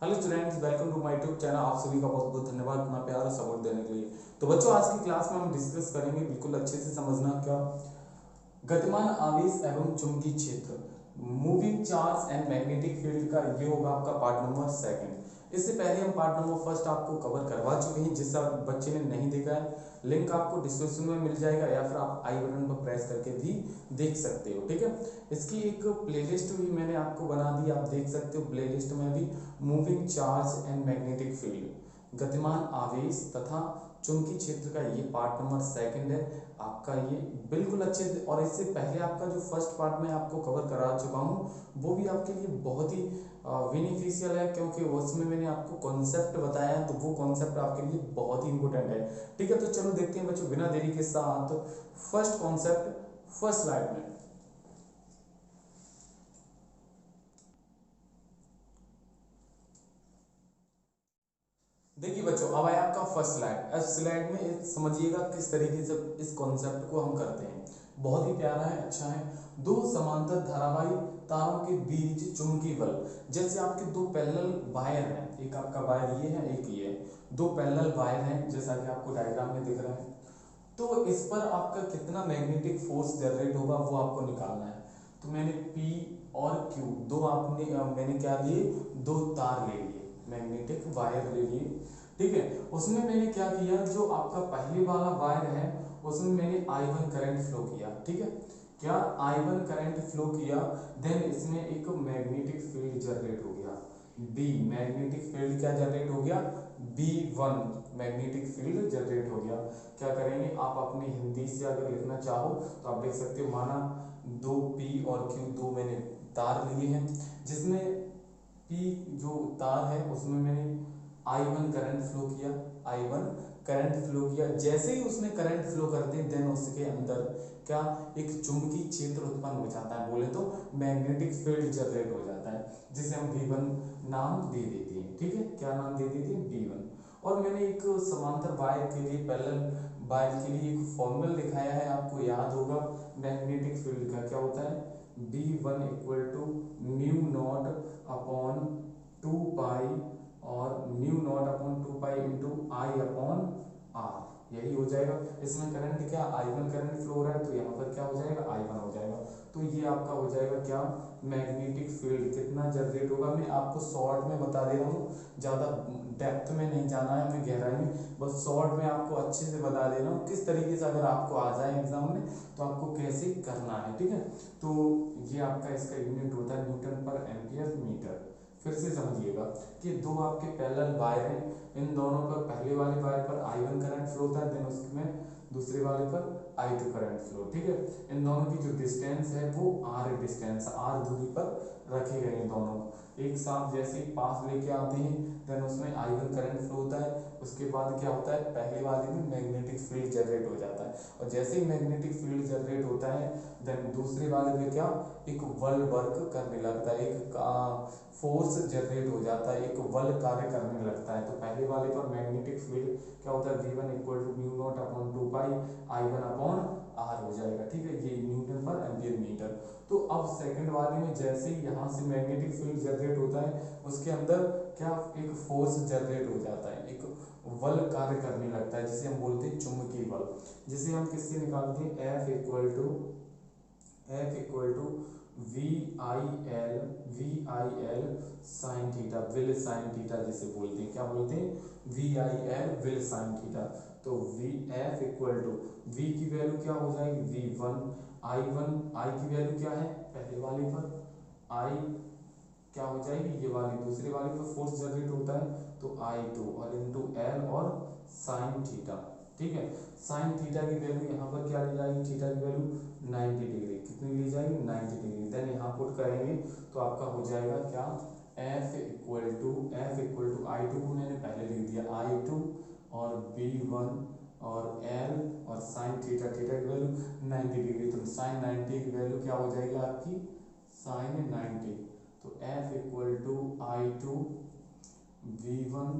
Hello students, welcome to my YouTube channel. आप सभी का बहुत बहुत धन्यवाद अपना प्यार और सपोर्ट देने के लिए। तो बच्चों, आज की क्लास में हम डिस्कस करेंगे, बिल्कुल अच्छे से समझना, क्या गतिमान आवेश एवं चुंबकीय क्षेत्र, moving charge and magnetic field का ये होगा आपका पार्ट नंबर सेकंड। इससे पहले हम पार्ट नंबर फर्स्ट आपको कवर करवा चुके हैं। जिस बच्चे ने नहीं देखा है, लिंक आपको डिस्क्रिप्शन में मिल जाएगा या फिर आप आई बटन पर प्रेस करके भी देख सकते हो। ठीक है, इसकी एक प्लेलिस्ट भी मैंने आपको बना दी, आप देख सकते हो। प्लेलिस्ट में भी moving charge and magnetic field, गतिमान आवेश तथा चुंबकीय क्षेत्र का ये पार्ट नंबर सेकंड है आपका। ये बिल्कुल अच्छे से, और इससे पहले आपका जो फर्स्ट पार्ट में आपको कवर करा चुका हूँ, वो भी आपके लिए बहुत ही बेनिफिशियल है, क्योंकि उसमें मैंने आपको कॉन्सेप्ट बताया है, तो वो कॉन्सेप्ट आपके लिए बहुत ही इंपॉर्टेंट है। ठीक है, तो चलो देखते हैं बच्चों, बिना देरी के साथ फर्स्ट कॉन्सेप्ट फर्स्ट स्लाइड में। देखिए बच्चों, अब आया आपका फर्स्ट स्लाइड। इस स्लाइड में समझिएगा किस तरीके से इस कॉन्सेप्ट को हम करते हैं। बहुत ही प्यारा है, अच्छा है। दो समांतर धारावाही तारों के बीच चुंबकीय बल, जैसे आपके दो पैरेलल वायर हैं, एक आपका वायर ये है, एक ये है, दो पैरेलल वायर हैं, जैसा कि आपको डायग्राम में दिख रहे हैं। तो इस पर आपका कितना मैग्नेटिक फोर्स जनरेट होगा वो आपको निकालना है। तो मैंने P और Q दो आपने मैंने क्या लिए, दो तार ले लिए, मैग्नेटिक वायर ले लिए। ठीक है, उसमें मैंने क्या किया, जो आपका पहले वाला वायर है उसमें मैंने I1 करंट फ्लो किया। ठीक है, क्या I1 करंट फ्लो किया, देन इसमें एक मैग्नेटिक फील्ड जनरेट हो गया B, मैग्नेटिक फील्ड क्या जनरेट हो गया, B1 मैग्नेटिक फील्ड जनरेट हो गया। क्या करेंगे आप, अपनी हिंदी से अगर लिखना चाहो तो आप लिख सकते हो, माना दो P और Q, दो मैंने तार लिए हैं, जिसमें P जो तार है उसमें मैंने I1 करंट फ्लो किया, I1 करंट फ्लो किया। जैसे ही उसमें करंट फ्लो करते हैं, देन उसके अंदर क्या, एक चुंबकीय क्षेत्र उत्पन्न हो जाता है, बोले तो मैग्नेटिक फील्ड जनरेट हो जाता है, जिसे हम V1 नाम दे देते हैं। ठीक है, क्या नाम दे देते हैं, V1। और मैंने एक समांतर वायर के लिए, पैरेलल वायर के लिए एक फॉर्मूला दिखाया है, आपको याद होगा मैग्नेटिक फील्ड का क्या होता है, B1 equal to mu naught upon 2 pi, और mu naught upon 2 pi into I upon R, यही हो जाएगा। इसमें करंट क्या, I1 करंट फ्लो हो रहा है, तो यहाँ पर क्या हो जाएगा, I1 हो जाएगा। तो ये आपका हो जाएगा क्या, मैग्नेटिक फील्ड कितना जनरेट होगा। मैं आपको शॉर्ट में बता दे रहा हूँ, ज़्यादा डेप्थ में नहीं जाना है, हमें गहराई में, बस शॉर्ट में आपको अच्छे से बता दे रहा हूँ किस तरीके से अगर आपको आ जाए एग्जाम में तो आपको कैसे करना है। ठीक है, तो ये आपका इसका यूनिट होता है न्यूटन पर एम्पियर मीटर। फिर से समझिएगा कि दो आपके पैरेलल वायर हैं, इन दोनों पर, पहले वाले वायर पर I1 करंट फ्लो होता है, देन उसमें दूसरे वाले पर I2 करंट फ्लो। ठीक है, इन दोनों की जो डिस्टेंस है वो R डिस्टेंस, R दूरी पर रखे गए हैं दोनों, एक साथ जैसे ही पास लेके आते हैं, देन उसमें I1 करंट फ्लो होता है। उसके बाद क्या होता है, पहले वाले में मैग्नेटिक फील्ड जनरेट हो जाता है, और जैसे ही मैग्नेटिक फील्ड जनरेट होता है, देन दूसरे वाले में क्या, एक बल वर्क करने लगता है, एक फोर्स जनरेट हो जाता है, एक बल कार्य करने लगता है। तो पहले वाले पर मैग्नेटिक फील्ड क्या होता है, V1 equal to mu naught upon 2 pi I1 upon R हो जाएगा। ठीक है, ये न्यूटन पर एम्पियर मीटर। तो अब सेकंड वाले में जैसे ही यहाँ से मैग्नेटिक फील्ड जनरेट होता है, उसके अंदर क्या, एक फोर्स जनरेट हो जाता है, एक बल कार्य करने लगता है, जिसे हम बोलते हैं चुंबकीय बल, जिसे हम किससे निकालते हैं, F equal to V I L sine theta, will sine theta जिसे बोलते हैं, क्या बोलते हैं, VIL विल साइन थीटा। तो V F equal to, V की वैल्यू क्या हो जाएगी, V1, आई की वैल्यू क्या है, पहले वाले पर आई क्या हो जाएगी, ये वाली, दूसरे वाले पर फोर्स जनरेट होता है, तो I2 और इंटू एल और साइन थीटा। ठीक है, साइन थीटा की वैल्यू यहाँ पर क्या ली जाएगी, थीटा की वैल्यू 90 डिग्री, कितनी ली जाएगी, 90 डिग्री। देन यहाँ पुट करेंगे तो आपका हो जाएगा क्या, F इक्वल टू I2 को मैंने पहले लिख दिया, I2 और B1 और L और साइन थीटा, थीटा की वैल्यू 90 डिग्री, तो साइन 90 की वैल्यू क्या हो जाएगी आपकी, साइन 90। तो F equal to I2 V1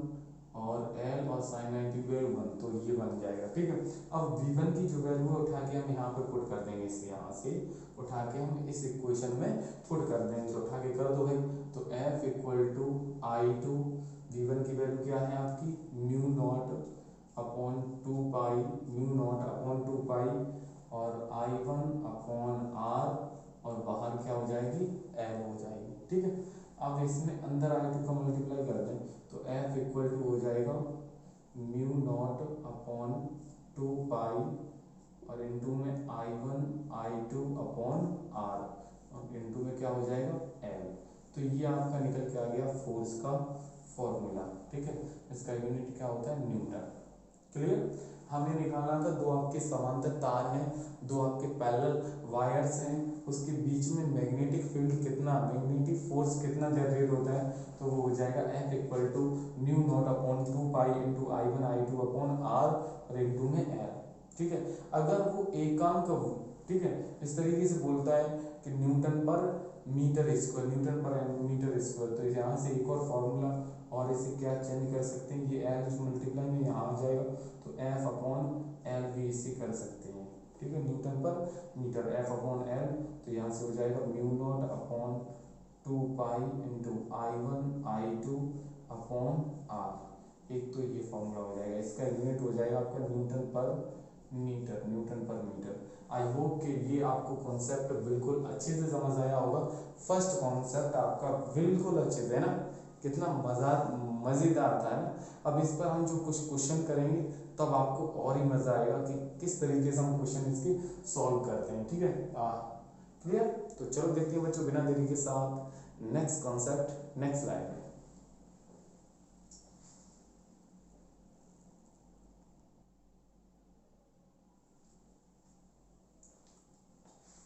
और एल और साइन 90 की वैल्यू 1, तो ये बन जाएगा। ठीक है, अब v1 की जो वैल्यू है उठा के हम यहाँ पे पुट कर देंगे, इसे यहाँ से उठा के हम इस इक्वेशन में पुट कर देंगे, तो उठा के कर दो भाई। तो f equal to I two, v1 की वैल्यू क्या है आपकी mu naught upon 2 pi, mu naught upon 2 pi, और i1 अपॉन r, और बाहर क्या हो जाएगी l हो जाएगी। ठीक है, अब इसमें अंदर i2 का मल्टीप्लाई कर दें, तो f इक्वल टू हो जाएगा म्यू नॉट अपॉन 2 पाई, और इनटू में i1 i2 अपॉन r, और इनटू में क्या हो जाएगा l। तो ये आपका निकल के आ गया फोर्स का फॉर्मूला। ठीक है, इसका यूनिट क्या होता है न्यूटन। क्लियर, हमें निकालना था दो आपके समांतर तार हैं, दो आपके पैरेलल वायर्स हैं, उसके बीच में मैग्नेटिक फील्ड कितना, मैग्नेटिक फोर्स कितना जनरेट होता है, तो वो हो जाएगा F equal to mu naught upon 2 pi into i1 i2 upon r, और इंटू में l। ठीक है, अगर वो एकांक, ठीक है, इस तरीके से बोलता है कि न्यूटन पर मीटर स्क्वायर, न्यूटन पर मीटर स्क्वायर, तो यहाँ से एक और फॉर्मूला, और इसे क्या चेंज कर सकते हैं, ये एल मल्टीप्लाई में यहाँ आ जाएगा, तो एफ अपॉन एल भी इसे कर सकते हैं। ठीक है, न्यूटन पर मीटर एफ अपॉन एल, तो यहाँ से हो जाएगा mu naught upon 2 pi into i1 i2 upon r। एक तो ये फॉर्मूला हो जाएगा, इसका यूनिट हो जाएगा आपका न्यूटन पर मीटर, न्यूटन पर मीटर। आई होप कि ये आपको कॉन्सेप्ट बिल्कुल अच्छे से समझ आया होगा। फर्स्ट कॉन्सेप्ट आपका बिल्कुल अच्छे से है ना, कितना मज़ेदार था ना। अब इस पर हम जो कुछ क्वेश्चन करेंगे तब आपको और ही मज़ा आएगा कि किस तरीके से हम क्वेश्चन इसके सॉल्व करते हैं। ठीक है, क्लियर। तो चलो देखते हैं बच्चों बिना देरी के साथ नेक्स्ट कॉन्सेप्ट नेक्स्ट स्लाइड में।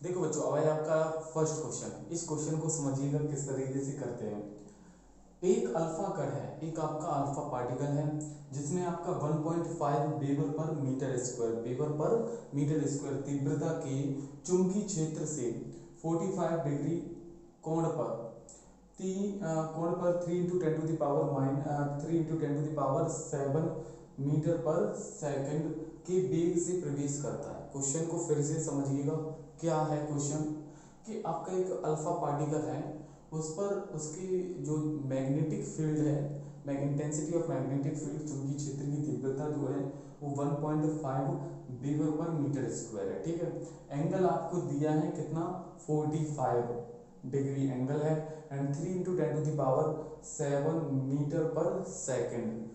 देखो बच्चों, अब है आपका फर्स्ट क्वेश्चन। इस क्वेश्चन को समझिएगा किस तरीके से करते हैं। एक अल्फा कण है, एक आपका अल्फा पार्टिकल है, जिसमें आपका 1.5 वेबर पर मीटर स्क्वायर, वेबर पर मीटर स्क्वायर तीव्रता के चुंबकीय क्षेत्र से 45 डिग्री कोण पर कोण पर 3 into 10 to the power 3 into 10 to the power 7 metre पर सेकंड के वेग से प्रवेश करता है। क्वेश्चन को फिर से समझिएगा, क्या है क्वेश्चन कि आपका एक अल्फा पार्टिकल है, उस पर उसकी जो मैग्नेटिक फील्ड है, इंटेंसिटी ऑफ मैग्नेटिक फील्ड, चुंबकीय क्षेत्र की तीव्रता जो है वो 1.5 वेबर पर मीटर स्क्वायर है। ठीक है, एंगल आपको दिया है कितना 45 डिग्री एंगल है, and 3 into 10 to the power 7 metre पर सेकंड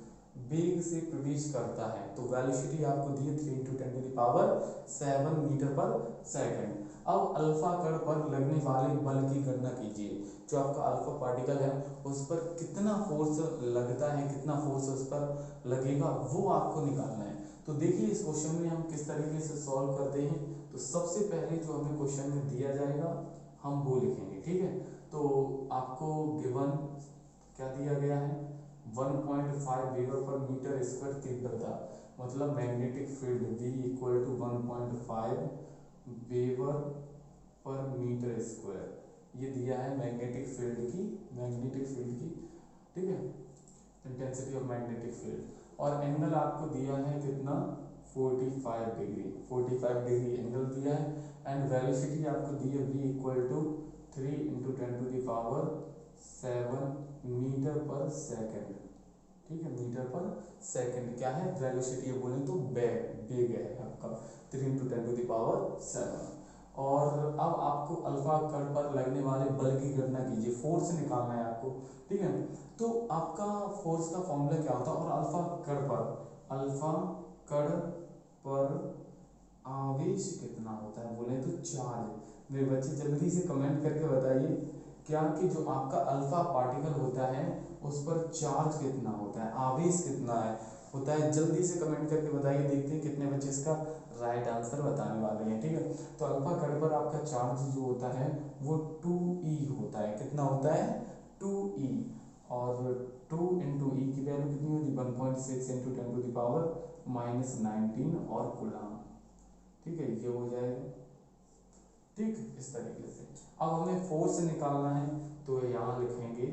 वेग से प्रवेश करता है। तो वेलोसिटी आपको दी है 3 into 10 to the power 7 metre पर सेकंड। अब अल्फा कण पर लगने वाले बल की गणना कीजिए। जो आपका अल्फा पार्टिकल है उस पर कितना फोर्स लगता है, कितना फोर्स उस पर लगेगा, वो आपको निकालना है। तो देखिए इस क्वेश्चन में हम किस तरीके से सॉल्व करते हैं। तो सबसे पहले जो हमें क्वेश्चन में दिया जाएगा हम वो लिखेंगे। ठीक है, तो आपको गिवन क्या दिया गया है 1.5 वेबर पर मीटर स्क्वायर तीव्रता, मतलब magnetic field V equal to 1.5 weber पर मीटर स्क्वायर, ये दिया है मैग्नेटिक फील्ड की, ठीक है, इंटेंसिटी ऑफ मैग्नेटिक फील्ड। और एंगल आपको दिया है कितना 45 डिग्री एंगल दिया है, एंड वेलोसिटी आपको दी है v equal to 3 into 10 to the power 7 metre पर सेकंड। ठीक है, मीटर पर सेकंड क्या है वेलोसिटी, बोले तो वेग है आपका 3 इंटू 10 टू द पावर 7। और अब आपको अल्फा कण पर लगने वाले बल की गणना कीजिए, फोर्स निकालना है आपको। ठीक है, तो आपका फोर्स का फॉर्मूला क्या होता है, और अल्फा कण पर आवेश कितना होता है, बोले तो चार्ज। मेरे बच्चे जल्दी से कमेंट करके बताइए क्या कि जो आपका अल्फा पार्टिकल होता है उस पर चार्ज कितना होता है, आवेश कितना है होता है, जल्दी से कमेंट करके बताइए। देखते हैं कितने बच्चे इसका राइट आंसर बताने वाले हैं। ठीक है, तो अल्फा कण पर आपका चार्ज जो होता है वो 2e होता है। कितना होता है 2e, और 2 इंटू ई की वैल्यू कितनी होती है 1.6 इंटू 10 टू द पावर -19 और कूलम। ठीक है, ये हो जाएगा। ठीक, इस तरीके से अब हमें फोर्स निकालना है, तो यहाँ लिखेंगे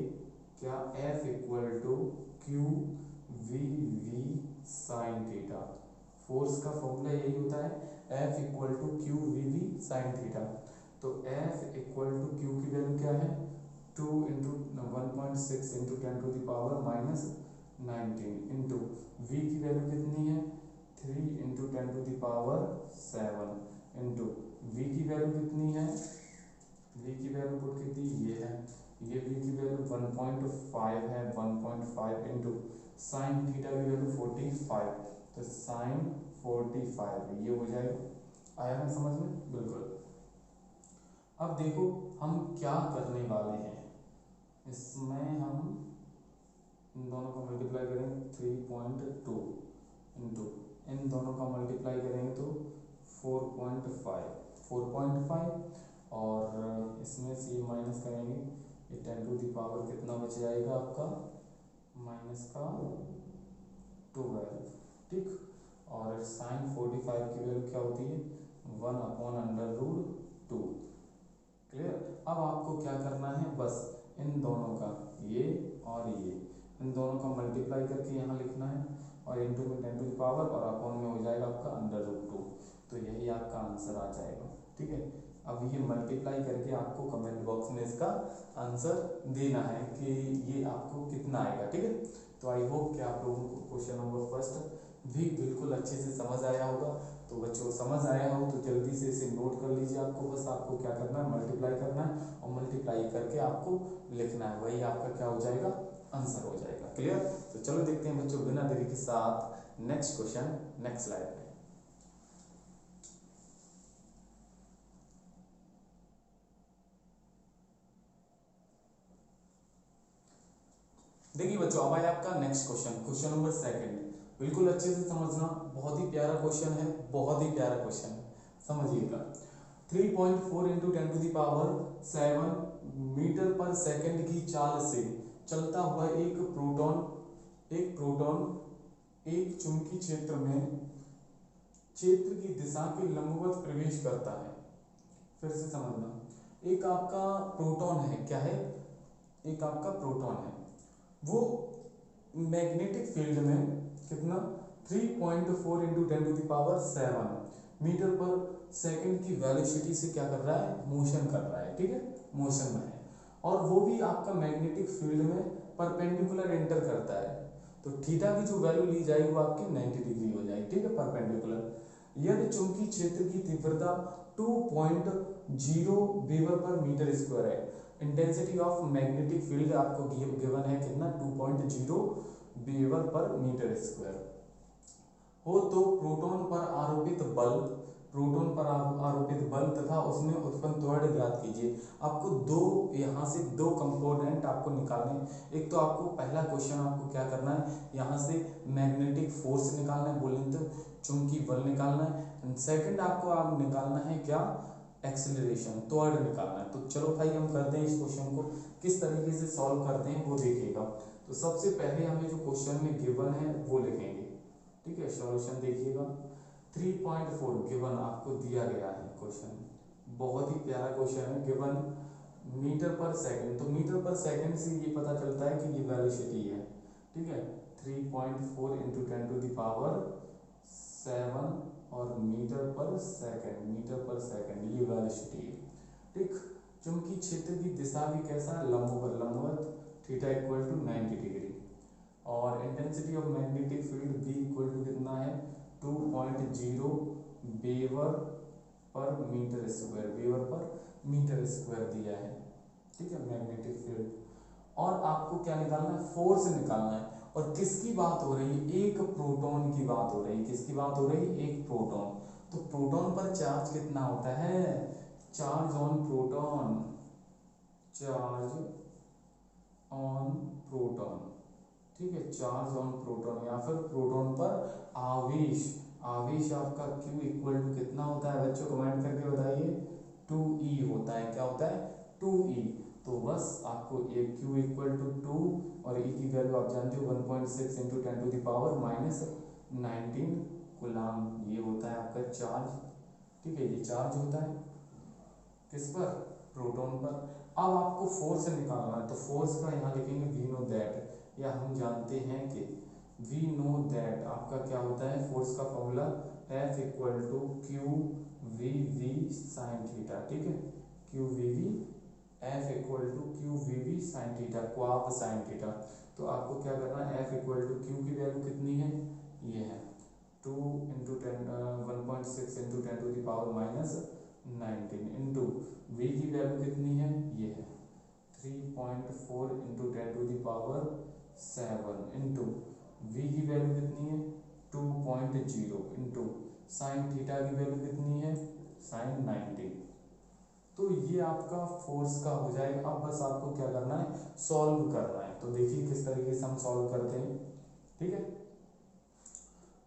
क्या F equal to Q we we sine theta. Force का फॉर्मूला यही होता है, F equal to Q we we sine theta. तो F इक्वल टू क्यू की वैल्यू क्या है, 2 इंटू 1.6 इंटू 10⁻⁻19 इंटू वी की वैल्यू कितनी है, 3 इंटू 10⁻7 इंटू वी की वैल्यू कितनी है, वी की वैल्यू पुट कितनी ये है, ये वी की वैल्यू 1.5 है, 1.5 इंटू साइन थीटा की वैल्यू 45, तो साइन 45 ये हो जाएगा। आया ना समझ में, बिल्कुल। अब देखो हम क्या करने वाले हैं, इसमें हम इन दोनों का मल्टीप्लाई करेंगे 3.2 इंटू इन दोनों का मल्टीप्लाई करेंगे तो 4.5 और इसमें से ये माइनस करेंगे, ये 10⁻, कितना बच जाएगा आपका, माइनस का 12, ठीक। और साइन 45 की वैल्यू क्या होती है, 1/√2। क्लियर। अब आपको क्या करना है, बस इन दोनों का ये और ये इन दोनों का मल्टीप्लाई करके यहाँ लिखना है, और इंटू में 10⁻, और अपॉन में हो जाएगा आपका √2। तो यही आपका आंसर आ जाएगा, ठीक है। अब ये मल्टीप्लाई करके आपको कमेंट बॉक्स में इसका आंसर देना है कि ये आपको कितना आएगा, ठीक है। तो आई होप कि आप लोगों को क्वेश्चन नंबर फर्स्ट भी बिल्कुल अच्छे से समझ आया होगा। तो बच्चों समझ आया हो तो जल्दी से इसे नोट कर लीजिए। आपको बस आपको क्या करना है, मल्टीप्लाई करना है, और मल्टीप्लाई करके आपको लिखना है, वही आपका क्या हो जाएगा, आंसर हो जाएगा। क्लियर। तो चलो देखते हैं बच्चों बिना देरी के साथ नेक्स्ट क्वेश्चन, नेक्स्ट स्लाइड पे। देखिए बच्चों अब आया आपका next question, question number second. बिल्कुल अच्छे से समझना, बहुत ही प्यारा क्वेश्चन है, बहुत ही प्यारा क्वेश्चन है, समझिएगा। 3.4 इंटू 10⁻7 मीटर पर सेकंड की चाल से चलता हुआ एक प्रोटॉन एक चुंबकीय क्षेत्र की दिशा के लंबवत प्रवेश करता है। फिर से समझना, एक आपका प्रोटॉन है, क्या है, एक आपका प्रोटॉन है, वो मैग्नेटिक फील्ड में कितना 3.4 इंटू 10⁻7 मीटर पर सेकंड की वेलोसिटी से क्या कर रहा है, मोशन कर रहा है, ठीक है, मोशन में है, और वो भी आपका मैग्नेटिक फील्ड में परपेंडिकुलर एंटर करता है। तो थीटा की जो वैल्यू ली जाएगी वो आपकी 90 डिग्री हो जाएगी, ठीक है, परपेंडिकुलर। यदि चुंबकीय क्षेत्र की तीव्रता 2.0 वेबर पर मीटर स्क्वायर है, इंटेंसिटी ऑफ मैग्नेटिक फील्ड आपको गिवन है कितना, 2.0 वेबर पर मीटर स्क्वायर हो, तो प्रोटॉन पर आरोपित बल तथा उसमें उत्पन्न त्वरण ज्ञात कीजिए। आपको यहाँ से दो कंपोनेंट आपको निकालने। एक तो आपको पहला क्वेश्चन आपको क्या करना है, यहाँ से मैग्नेटिक फोर्स निकालना है, बोलें तो चुंबकीय बल निकालना है। सेकंड आपको निकालना है क्या, एक्सेलरेशन, त्वरण निकालना है। तो चलो भाई हम करते हैं इस क्वेश्चन को, किस तरीके से सॉल्व करते हैं वो देखिएगा। तो सबसे पहले हमें जो क्वेश्चन में गिवन है वो लिखेंगे, ठीक है। सॉल्यूशन देखिएगा, 3.4 गिवन आपको दिया गया है क्वेश्चन, बहुत ही प्यारा क्वेश्चन है, गिवन मीटर पर सेकंड। तो मीटर पर सेकंड से ये पता चलता है कि ये वेलोसिटी है, ठीक है। 3.4 इंटू 10⁻7 और मीटर पर सेकंड ये वेलोसिटी है, ठीक। चुंबकीय क्षेत्र की दिशा भी कैसा है, लंबवत, थीटा इक्वल टू 90 डिग्री, और intensity of magnetic field B equal to कितना है, 2.0 वेबर पर मीटर स्क्वायर दिया है, ठीक है, मैग्नेटिक फील्ड। और आपको क्या निकालना है, फोर्स निकालना है। और किसकी बात हो रही है, एक प्रोटॉन की बात हो रही है, किसकी बात हो रही है, एक प्रोटॉन। तो प्रोटॉन पर चार्ज कितना होता है, चार्ज ऑन प्रोटॉन, ठीक है, चार्ज ऑन प्रोटॉन, या फिर प्रोटॉन पर आवेश आपका Q इक्वल टू कितना होता है बच्चों, कमेंट करके बताइए, 2E होता है, क्या होता है, 2E। तो बस आपको ये Q इक्वल टू 2 और E की वैल्यू आप जानते हो 1.6 इंटू 10⁻⁻19 कूलाम, ये होता है आपका चार्ज, ठीक है, ये चार्ज होता है किस पर, प्रोटॉन पर। अब आपको फोर्स निकालना है, तो फोर्स का यहाँ लिखेंगे वी नो दैट, या हम जानते हैं कि वी नो दैट आपका क्या होता है फोर्स का formula F equal to Q we we sine theta, ठीक है, q we v F equal to Q we we sine theta, क्वाप साइन थीटा। तो आपको क्या करना है, F इक्वल टू क्यू की वैल्यू कितनी है, ये है 2 into 10 1.6 into 10 to the power minus 19 into we की वैल्यू कितनी है, ये है 3.4 into 10 to the power 7 into we की वैल्यू कितनी है 2.0 इंटू साइन थीटा की वैल्यू कितनी है साइन 90। तो ये आपका फोर्स का हो जाएगा। अब बस आपको क्या करना है, सॉल्व करना है। तो देखिए किस तरीके से हम सॉल्व करते हैं, ठीक है।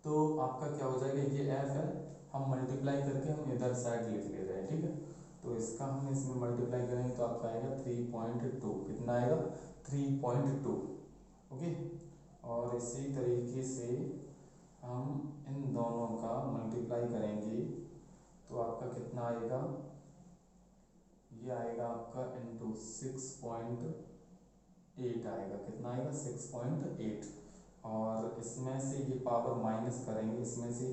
तो आपका क्या हो जाएगा, ये एफ है, हम मल्टीप्लाई करके हम इधर साइड लिख ले रहे हैं, ठीक है। तो इसका हम इसमें मल्टीप्लाई करेंगे तो आपका आएगा 3.2, कितना आएगा 3.2, ओके। और इसी तरीके से हम इन दोनों का मल्टीप्लाई करेंगे तो आपका कितना आएगा, ये आएगा आपका इंटू 6.8 आएगा, कितना आएगा 6.8। और इसमें से ये पावर माइनस करेंगे, इसमें से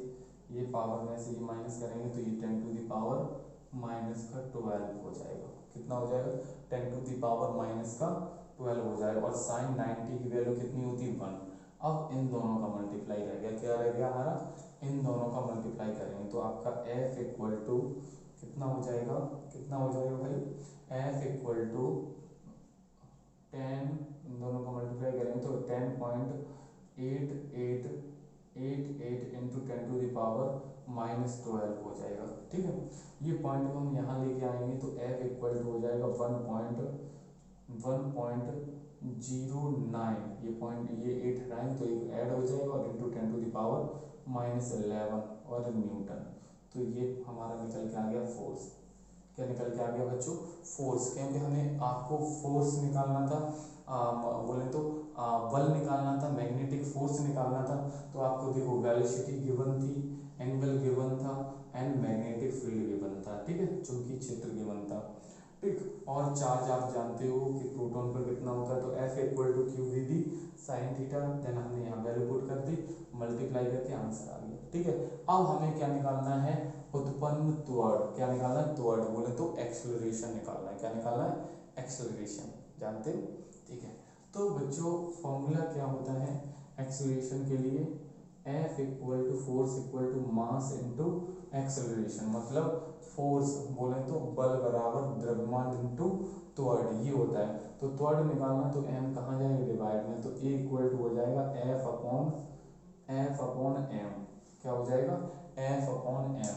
ये पावर में से ये माइनस करेंगे तो ये 10 टू द पावर माइनस का 12 हो जाएगा, कितना हो जाएगा 10 टू द पावर माइनस का 12 हो जाएगा। और साइन 90 की वैल्यू कितनी होती है 1। अब इन दोनों का मल्टीप्लाई रह गया, क्या रह गया हमारा, इन दोनों का मल्टीप्लाई करेंगे तो आपका F इक्वल टू कितना हो जाएगा, कितना हो जाएगा भाई, F इक्वल टू 10, इन दोनों का मल्टीप्लाई करेंगे तो 10.8888 into 10 to the power minus 12 हो जाएगा, ठीक है। ये पॉइंट को हम यहाँ लेके आएंगे तो F इक्वल टू हो जाएगा 1.09, ये पॉइंट ये 8 हटाएंगे तो एक ऐड हो जाएगा और into 10 to the power minus 11 और न्यूटन। तो ये हमारा निकल के आ गया फोर्स, क्या निकल के आ गया बच्चों, फोर्स। क्योंकि हमें आपको फोर्स निकालना था, बोले तो बल निकालना था, मैग्नेटिक फोर्स निकालना था। तो आपको देखो वेलोसिटी गिवन थी, एंगल गिवन था एंड मैग्नेटिक फील्ड गिवन था, ठीक है, चुंबकीय क्षेत्र गिवन था, ठीक। और चार्ज आप जानते हो कि प्रोटॉन पर कितना होता है, तो F equal to Q we we sine theta, then हमने यहाँ वैल्यू पुट कर दी, मल्टीप्लाई करके आंसर आ गया, ठीक है। अब हमें क्या निकालना है, उत्पन्न त्वरण, क्या निकालना है, त्वरण बोले तो एक्सेलरेशन निकालना है, क्या निकालना है, एक्सेलरेशन, जानते हो, ठीक है। तो बच्चों फॉर्मूला क्या होता है एक्सेलरेशन के लिए, F equal to force equal to mass into acceleration, मतलब फोर्स बोले तो बल बराबर द्रव्यमान इनटू त्वरण, ये होता है। तो त्वरण निकालना तो m कहाँ जाएगा डिवाइड में, तो A इक्वल टू हो जाएगा F अपॉन m, क्या हो जाएगा F अपॉन m।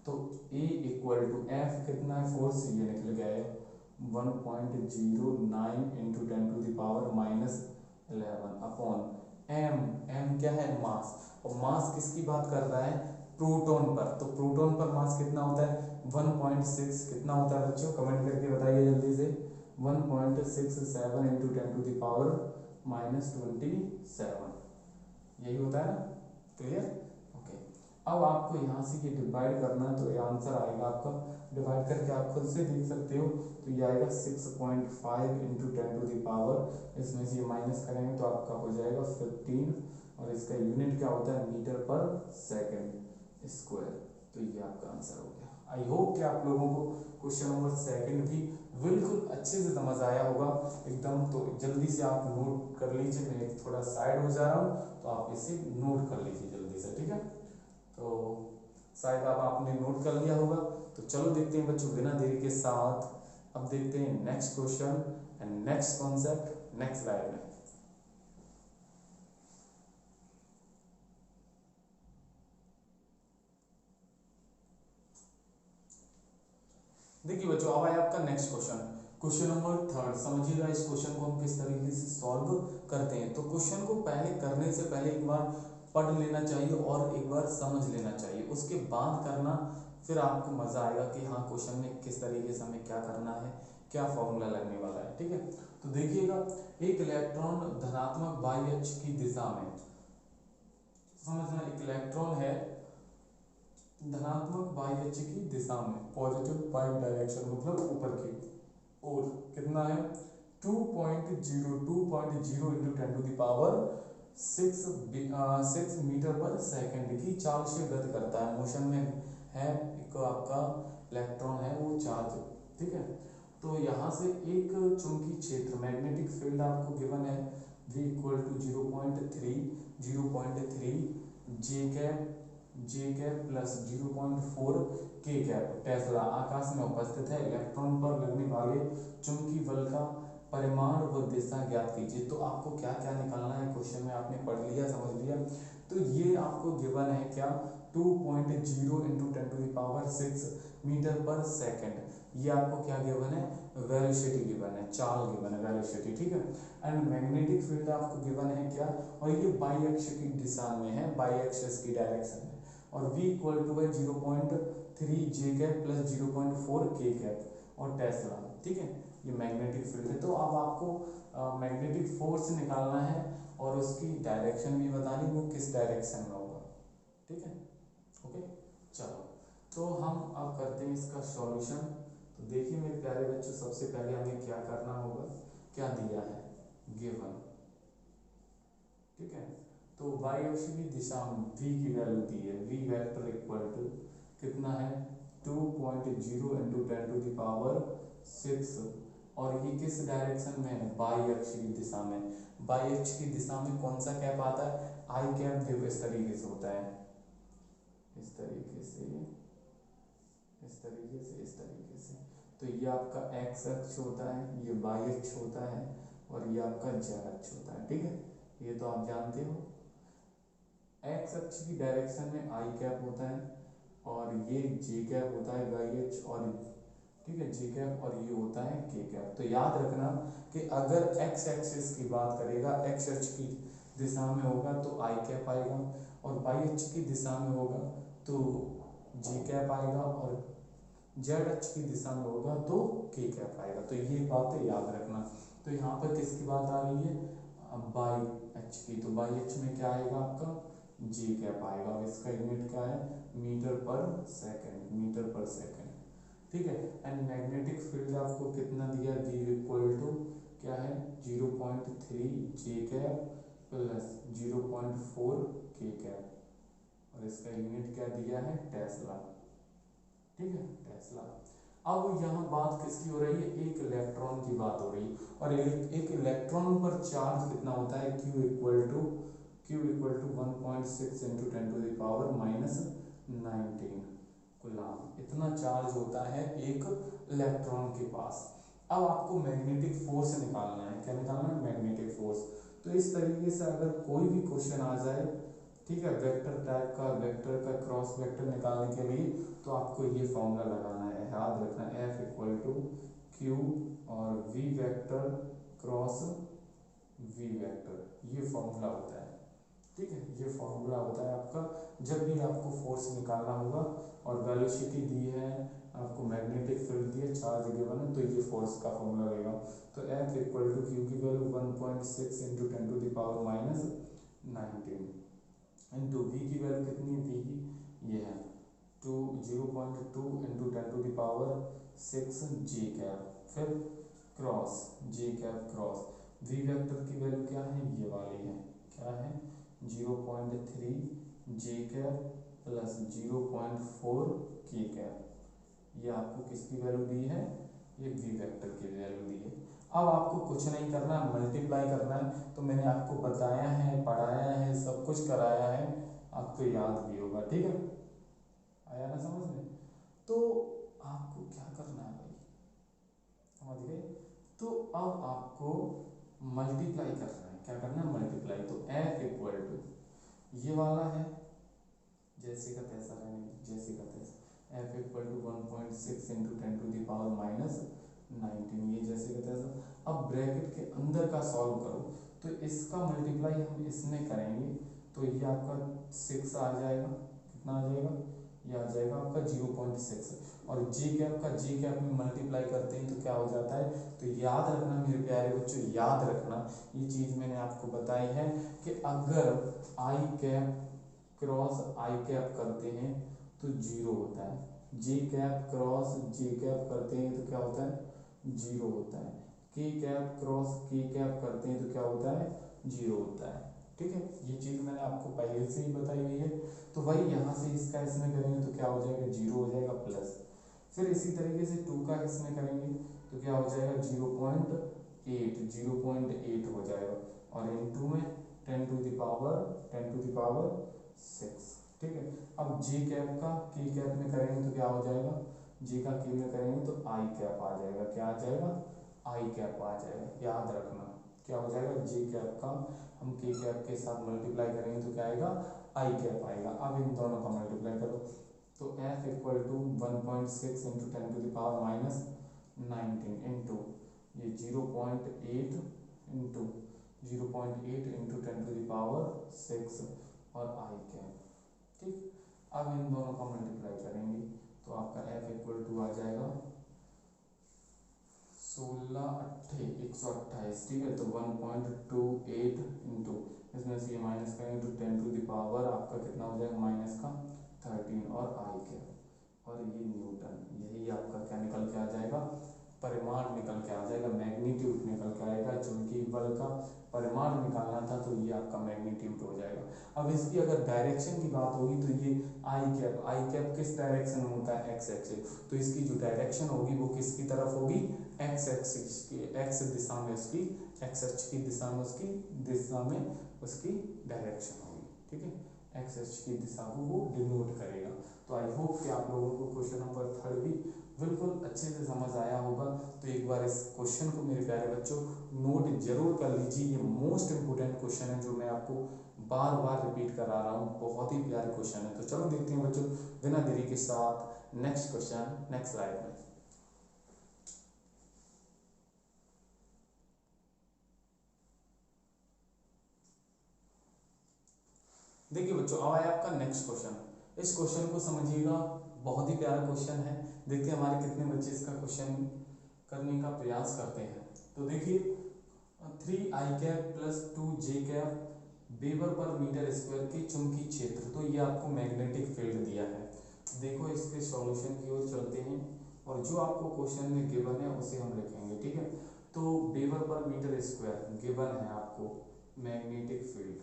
तो A इक्वल टू F कितना है फोर्स, ये निकल गया है 1.09 into 10 to the power minus 11 upon m क्या है मास, और मास किसकी बात कर रहा है, प्रोटॉन पर। तो प्रोटॉन पर मास कितना होता है 1.6, कितना होता है बच्चों कमेंट करके बताइए जल्दी से, 1.67 into 10 to the power minus 27, यही होता है ना, क्लियर, ओके। अब आपको यहाँ से ये डिवाइड करना है तो ये आंसर आएगा आपका, डिवाइड करके आप खुद से देख सकते हो, तो ये आएगा 6.5 इंटू 10 टू द पावर, इसमें से ये माइनस करेंगे तो आपका हो जाएगा 15, और इसका यूनिट क्या होता है मीटर पर सेकंड स्क्वायर। तो ये आपका आंसर हो गया। आई होप कि आप लोगों को क्वेश्चन नंबर सेकंड भी बिल्कुल अच्छे से समझ आया होगा एकदम। तो जल्दी से आप नोट कर लीजिए, मैं थोड़ा साइड हो जा रहा हूँ तो आप इसे नोट कर लीजिए जल्दी से, ठीक है। तो शायद अब आपने नोट कर लिया होगा। तो चलो देखते हैं बच्चों बिना देरी के साथ, अब देखते हैं next question and next concept next slide में। देखिए बच्चों अब आया आपका next question, question number third. समझिएगा इस क्वेश्चन को हम किस तरीके से सॉल्व करते हैं। तो क्वेश्चन को पहले करने से पहले एक बार पढ़ लेना चाहिए और एक बार समझ लेना चाहिए, उसके बाद करना, फिर आपको मजा आएगा कि हाँ क्वेश्चन में किस तरीके से हमें क्या करना है, क्या फॉर्मूला लगने वाला है, ठीक है। तो देखिएगा एक इलेक्ट्रॉन धनात्मक बाह्य अक्ष की दिशा में, समझना एक इलेक्ट्रॉन है धनात्मक बाह्य अक्ष की दिशा में, पॉजिटिव बाई डायरेक्शन मतलब ऊपर की ओर, कितना है 2.0 into 10 to the power 6 metre पर सेकंड की चाल से गति करता है, मोशन में है, एक आपका इलेक्ट्रॉन है वो चार्ज, ठीक है। तो यहाँ से एक चुंबकीय क्षेत्र मैग्नेटिक फील्ड आपको गिवन है v equal to 0.3 j cap plus 0.4 k cap Tesla आकाश में उपस्थित है, इलेक्ट्रॉन पर लगने वाले चुंबकीय बल का परिमाण व दिशा ज्ञात कीजिए। तो आपको क्या क्या निकालना है, क्वेश्चन में आपने पढ़ लिया, समझ लिया। तो ये आपको गिवन है क्या, 2.0 इंटू 10⁶ मीटर पर सेकंड, ये आपको क्या गिवन है, वेलोसिटी गिवन है, चाल गिवन है, वेलोसिटी, ठीक है। एंड मैग्नेटिक फील्ड आपको गिवन है क्या, और ये बाई अक्ष की दिशा में है, बाई अक्ष की डायरेक्शन में, और v equal to 0.3 j cap plus 0.4 k cap और टेस्ला, ठीक है। ये मैग्नेटिक फील्ड है। तो अब आपको मैग्नेटिक फोर्स निकालना है और उसकी डायरेक्शन भी बतानी, वो किस डायरेक्शन में होगा, ठीक है। ओके, चलो तो हम अब करते हैं इसका सॉल्यूशन। तो देखिए मेरे प्यारे बच्चों, सबसे पहले हमें क्या करना होगा, क्या दिया है, गिवन, ठीक है। तो वाई अक्ष की दिशा में v की वैल्यू दी है, v वेक्टर इक्वल टू कितना है, 2.0 इंटू 10⁶, और ये किस डायरेक्शन में है, बाई अक्ष की दिशा में। बाई अक्ष की दिशा में कौन सा कैप आता है, आई कैप। देखो इस तरीके से होता है, इस तरीके से, इस तरीके से, इस तरीके से। तो ये आपका एक्स अक्ष होता है, ये वाई अक्ष होता है, और ये आपका जेड अक्ष होता है, ठीक है। ये तो आप जानते हो। एक्स अक्ष की डायरेक्शन में आई कैप होता है, और ये जे कैप होता है वाई अक्ष, और ठीक है जे कैप, और ये होता है के कैप। तो याद रखना कि अगर एक्स एक्सिस की बात करेगा, एक्स अक्ष की दिशा में होगा तो आई कैप आएगा, और वाई अक्ष की दिशा में होगा तो जे कैप आएगा, और जेड अक्ष की दिशा में होगा तो के कैप आएगा। तो ये बात याद रखना। तो यहाँ पर किसकी बात आ रही है, बाई अक्ष की। तो बाई अक्ष में क्या आएगा आपका, जे कैप आएगा, और इसका यूनिट क्या है, मीटर पर सेकंड, मीटर पर सेकंड, ठीक है। एंड मैग्नेटिक फील्ड आपको कितना दिया, v इक्वल टू क्या है, 0.3 j cap plus 0.4 k cap, और इसका यूनिट क्या दिया है, टेस्ला, ठीक है, टेस्ला। अब यहाँ बात किसकी हो रही है, एक इलेक्ट्रॉन की बात हो रही है, और एक इलेक्ट्रॉन पर चार्ज कितना होता है, q equal to 1.6 into 10⁻⁻19 coulomb, इतना चार्ज होता है एक इलेक्ट्रॉन के पास। अब आपको मैग्नेटिक फोर्स निकालना है, क्या निकालना है, मैग्नेटिक फोर्स। तो इस तरीके से अगर कोई भी क्वेश्चन आ जाए, ठीक है, वेक्टर टाइप का, वेक्टर का क्रॉस वेक्टर निकालने के लिए, तो आपको ये फॉर्मूला लगाना है, याद रखना, F इक्वल टू क्यू और v vector cross v vector, ये फॉर्मूला होता है, ठीक है। ये फॉर्मूला होता है आपका जब भी आपको फोर्स निकालना होगा, और वेलोसिटी दी है आपको, मैग्नेटिक फील्ड दी है, चार्ज गिवन है, तो ये फोर्स का फॉर्मूला लगेगा। तो F इक्वल टू क्यू की वैल्यू 1.6 इंटू 10⁻⁻19 इंटू v की वैल्यू कितनी है, v की ये है 0.2 इंटू 10⁻6 जे कैप, फिर cross j cap cross v vector की वैल्यू क्या है, ये वाली है, क्या है, 0.3 j cap plus 0.4 k cap, ये आपको किसकी वैल्यू दी है, ये v वेक्टर की वैल्यू दी है। अब आपको कुछ नहीं करना, मल्टीप्लाई करना है। तो मैंने आपको बताया है, पढ़ाया है, सब कुछ कराया है, आपको याद भी होगा, ठीक है, आया ना समझ में। तो आपको क्या करना है भाई, समझ गए। तो अब आपको मल्टीप्लाई करना है, क्या करना है, मल्टीप्लाई। तो F इक्वल टू ये वाला है, जैसे का तैसा रहने, जैसे का तैसा, F इक्वल टू 1.6 इंटू 10⁻⁻19, ये जैसे का तैसा। अब ब्रैकेट के अंदर का सॉल्व करो, तो इसका मल्टीप्लाई हम इसमें करेंगे, तो ये आपका 6 आ जाएगा, कितना आ जाएगा, ये आ जाएगा आपका 0.6, और जे कैप में मल्टीप्लाई करते हैं तो क्या हो जाता है। तो याद रखना मेरे प्यारे बच्चों, याद रखना, ये चीज़ मैंने आपको बताई है कि अगर आई कैप क्रॉस आई कैप करते हैं तो 0 होता है, जे कैप क्रॉस जे कैप करते हैं तो क्या होता है, 0 होता है, के कैप क्रॉस के कैप करते हैं तो क्या होता है, 0 होता है, ठीक है, ये चीज़ मैंने आपको पहले से ही बताई हुई है। तो वही यहाँ से इसका इसमें करेंगे तो क्या हो जाएगा, 0 हो जाएगा प्लस। फिर इसी तरीके से 2 का इसमें करेंगे तो क्या हो जाएगा, 0.8 हो जाएगा, और इनटू में 10 टू द पावर 6। ठीक है, अब जे कैप का के कैप में करेंगे तो क्या हो जाएगा, जे का के में करेंगे तो आई कैप आ जाएगा। क्या आ जाएगा, आई कैप आ जाएगा। याद रखना क्या हो जाएगा, जे कैप का हम के कैप के साथ मल्टीप्लाई करेंगे तो क्या आएगा, आई कैप आएगा। अब इन दोनों का मल्टीप्लाई करो तो F equal to 1.6 into 10 to the power -19 into ये 0.8 into 0.8 into 10 to the power 6 और आई कैप। ठीक, अब इन दोनों का मल्टीप्लाई करेंगे तो आपका f इक्वल टू आ जाएगा 16 अट्ठे 128। ठीक है, तो 1.28 इंटू इसमें से ये माइनस करेंगे तो 10 टू द पावर आपका कितना हो जाएगा, माइनस का 13 और आई कैप और ये न्यूटन। यही आपका क्या निकल के आ जाएगा, परिमाण निकल के आ जाएगा, मैग्नीट्यूड निकल के आएगा। चुंबकीय बल का परिमाण निकालना था तो ये आपका मैग्नीट्यूड हो जाएगा। अब इसकी अगर डायरेक्शन की बात होगी तो ये आई कैप किस डायरेक्शन में होता है, एक्स एक्सिस, तो इसकी जो डायरेक्शन होगी वो किसकी तरफ होगी, एक्स एक्सिस की, एक्स दिशा में उसकी, एक्स अक्ष की दिशा में उसकी डायरेक्शन होगी। ठीक है, एक्स अक्ष की दिशा को वो डिनोट करेगा। तो आई होप कि आप लोगों को क्वेश्चन नंबर 3 भी बिल्कुल अच्छे से समझ आया होगा। तो एक बार इस क्वेश्चन को मेरे प्यारे बच्चों नोट जरूर कर लीजिए। ये मोस्ट इंपोर्टेंट क्वेश्चन है जो मैं आपको बार बार रिपीट करा रहा हूँ, बहुत ही प्यारे क्वेश्चन है। तो चलो देखते हैं बच्चों बिना देरी के साथ नेक्स्ट क्वेश्चन, नेक्स्ट स्लाइड में। देखिए बच्चों, अब आया आपका नेक्स्ट क्वेश्चन। इस क्वेश्चन को समझिएगा, बहुत ही प्यारा क्वेश्चन है। देखते हैं हमारे कितने बच्चे इसका क्वेश्चन करने का प्रयास करते हैं। तो देखिए 3 i cap plus 2 j cap weber पर मीटर स्क्वायर के चुंबकीय क्षेत्र, तो ये आपको मैग्नेटिक फील्ड दिया है। देखो इसके सॉल्यूशन की ओर चलते हैं और जो आपको क्वेश्चन में गिवन है उसे हम लिखेंगे। ठीक है, तो वेबर पर मीटर स्क्वायर गिवन है आपको magnetic field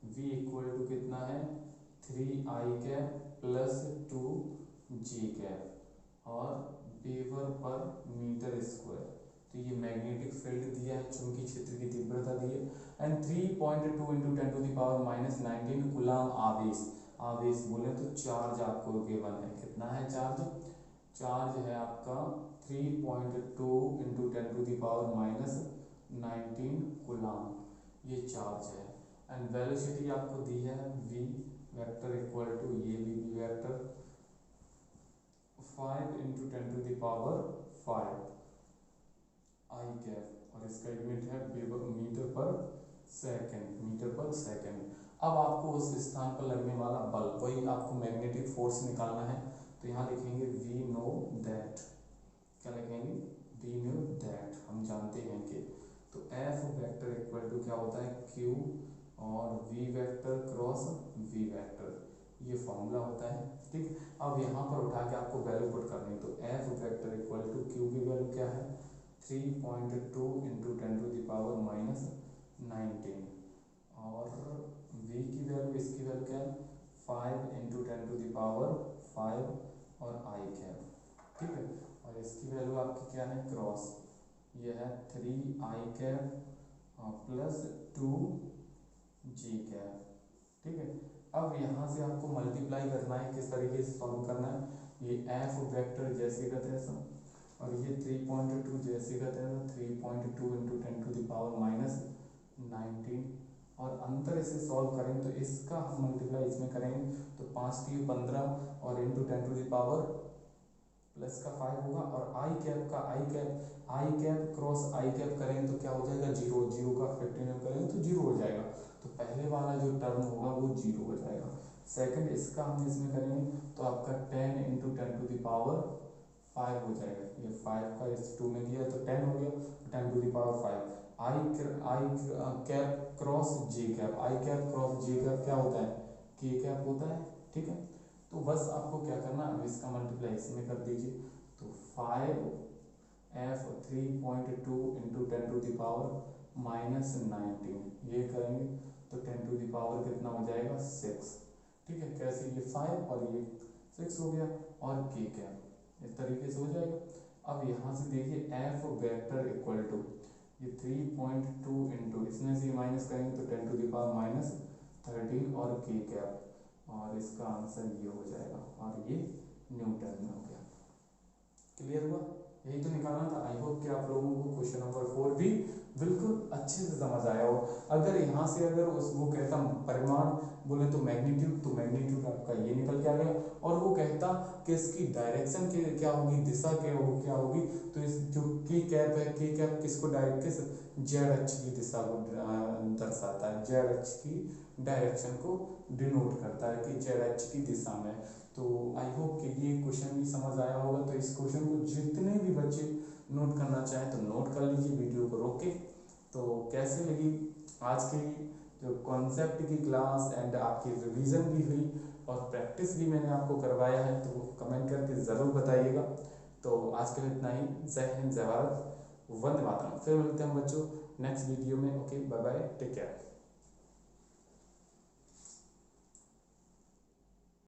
V equal to कितना है, 3 i cap plus 2 g cap और वेबर पर मीटर स्क्वायर। तो ये मैग्नेटिक फील्ड दिया है, चुंबकीय क्षेत्र की तीव्रता दी है, and 3.2 into 10 to the power -19 coulomb आवेश। आवेश बोले तो चार्ज आपको गिवन है, कितना है चार्ज, चार्ज है आपका 3.2 into 10 to the power -19 coulomb, ये चार्ज है। एंड वेलोसिटी आपको दी है v वेक्टर इक्वल टू ये भी v vector 5 into 10 to the power 5 i cap, और इसका यूनिट है मीटर पर सेकंड, मीटर पर सेकंड। अब आपको उस स्थान पर लगने वाला बल, वही आपको मैग्नेटिक फोर्स निकालना है। तो यहाँ लिखेंगे वी नो दैट, क्या लिखेंगे, वी नो दैट, हम जानते हैं कि, तो एफ वेक्टर इक्वल टू क्या होता है, क्यू और v vector cross v vector, ये फॉर्मूला होता है। ठीक, अब यहाँ पर उठा के आपको वैल्यू पुट करनी है। तो f vector equal to q की वैल्यू क्या है, 3.2 इंटू 10 टू द पावर -19 और v की वैल्यू, इसकी वैल्यू क्या है, 5 इंटू 10 टू द पावर 5 और आई कैप। ठीक है, और इसकी वैल्यू आपकी क्या है, क्रॉस, यह है 3 i cap plus 2 g cap. ठीक है, अब यहाँ से आपको मल्टीप्लाई करना है, किस तरीके से सॉल्व करना है, ये एफ वेक्टर जैसे का तैसा और ये 3.2 जैसे का तैसा, 3.2 इंटू 10 टू द पावर -19 और अंतर इसे सॉल्व करेंगे तो इसका हम मल्टीप्लाई इसमें करेंगे तो 5 3 15 और into 10 to the power plus का 5 होगा, और आई कैप का i cap cross i cap करेंगे तो क्या हो जाएगा, 0, 0 का 15 करेंगे तो 0 हो जाएगा। तो पहले वाला जो टर्म होगा वो 0 हो जाएगा। सेकंड इसका हम इसमें करेंगे तो आपका 10 इंटू 10 टू द पावर 5 हो जाएगा। ये 5 का इस 2 में किया तो 10 हो गया, 10 to the power 5। I cap cross j cap, i cap cross j cap क्या होता है, के कैप होता है। ठीक है, तो बस आपको क्या करना, अब इसका मल्टीप्लाई इसमें कर दीजिए। तो 5 f 3.2 into 10 to the power -19 ये करेंगे तो 10⁻⁴ कितना हो जाएगा 6। ठीक है, कैसे, ये 5 और ये 6 हो गया, और k कैप इस तरीके से हो जाएगा। अब यहाँ से देखिए f वेक्टर इक्वल टू ये 3.2 इंटू इसमें से माइनस करेंगे तो 10⁻⁻13 और k कैप, और इसका आंसर ये हो जाएगा, और ये न्यूटन में हो गया। क्लियर हुआ? यही तो निकालना था। आई होप कि आप लोगों को क्वेश्चन नंबर 4 भी बिल्कुल अच्छे से समझ आया हो। अगर यहाँ से अगर उस वो कहता परिमाण बोले तो मैग्नीट्यूड, तो मैग्नीट्यूड आपका ये निकल के आ गया, और वो कहता कि इसकी डायरेक्शन के क्या होगी, दिशा क्या होगी, तो इस जो की कैप है, की कैप किसको डायरेक्ट किस जेड अक्ष की दिशा को दर्शाता है, जेड अक्ष की डायरेक्शन को डिनोट करता है कि जेड अक्ष की दिशा में। तो आई होप कि ये क्वेश्चन भी समझ आया होगा। तो इस क्वेश्चन को जितने भी बच्चे नोट करना चाहें तो नोट कर लीजिए वीडियो को रोक के। तो कैसे लगी आज की जो कॉन्सेप्ट की क्लास, एंड आपकी रिवीजन भी हुई और प्रैक्टिस भी मैंने आपको करवाया है, तो कमेंट करके ज़रूर बताइएगा। तो आज के लिए इतना ही। जय हिंद, जय भारत, वंदे मातरम। फिर मिलते हैं बच्चों नेक्स्ट वीडियो में। Okay, bye bye, take care.